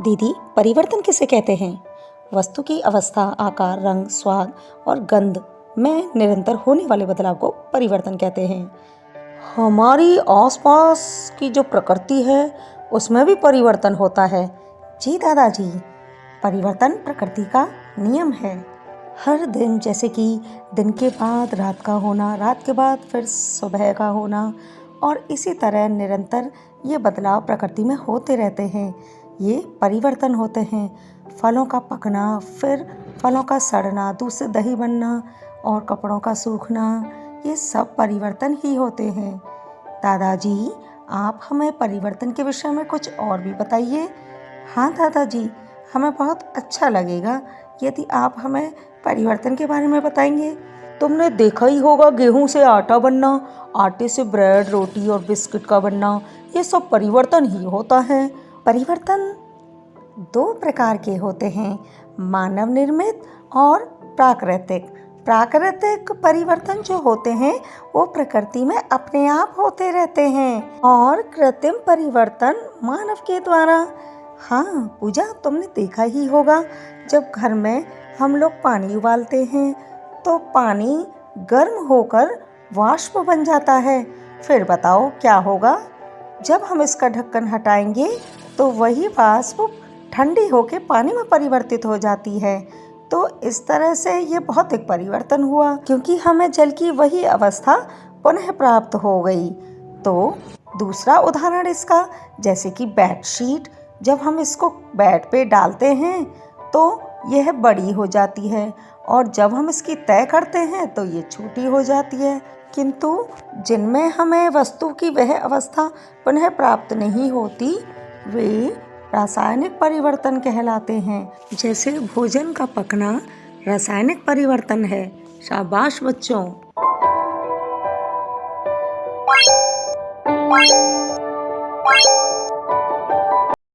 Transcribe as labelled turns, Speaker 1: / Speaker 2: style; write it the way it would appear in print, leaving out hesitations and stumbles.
Speaker 1: दीदी, परिवर्तन किसे कहते हैं? वस्तु की अवस्था, आकार, रंग, स्वाद और गंध में निरंतर होने वाले बदलाव को परिवर्तन कहते हैं। हमारी आसपास की जो प्रकृति है उसमें भी परिवर्तन होता है। जी दादाजी, परिवर्तन प्रकृति का नियम है। हर दिन, जैसे कि दिन के बाद रात का होना, रात के बाद फिर सुबह का होना, और इसी तरह निरंतर ये बदलाव प्रकृति में होते रहते हैं। ये परिवर्तन होते हैं। फलों का पकना, फिर फलों का सड़ना, दूध से दही बनना और कपड़ों का सूखना, ये सब परिवर्तन ही होते हैं। दादाजी, आप हमें परिवर्तन के विषय में कुछ और भी बताइए। हाँ दादाजी, हमें बहुत अच्छा लगेगा यदि आप हमें परिवर्तन के बारे में बताएंगे। तुमने देखा ही होगा, गेहूं से आटा बनना, आटे से ब्रेड, रोटी और बिस्किट का बनना, ये सब परिवर्तन ही होता है। परिवर्तन दो प्रकार के होते हैं, मानव निर्मित और प्राकृतिक। प्राकृतिक परिवर्तन जो होते हैं वो प्रकृति में अपने आप होते रहते हैं, और कृत्रिम परिवर्तन मानव के द्वारा। हाँ पूजा, तुमने देखा ही होगा, जब घर में हम लोग पानी उबालते हैं तो पानी गर्म होकर वाष्प बन जाता है। फिर बताओ क्या होगा? जब हम इसका ढक्कन हटाएंगे तो वही वाष्प ठंडी होकर पानी में परिवर्तित हो जाती है। तो इस तरह से ये भौतिक परिवर्तन हुआ, क्योंकि हमें जल की वही अवस्था पुनः प्राप्त हो गई। तो दूसरा उदाहरण इसका, जैसे कि बेडशीट, जब हम इसको बेड पे डालते हैं तो यह बड़ी हो जाती है, और जब हम इसकी तय करते हैं तो ये छोटी हो जाती है। किंतु जिनमें हमें वस्तु की वह अवस्था पुनः प्राप्त नहीं होती, वे रासायनिक परिवर्तन कहलाते हैं। जैसे भोजन का पकना रासायनिक परिवर्तन है। शाबाश बच्चों।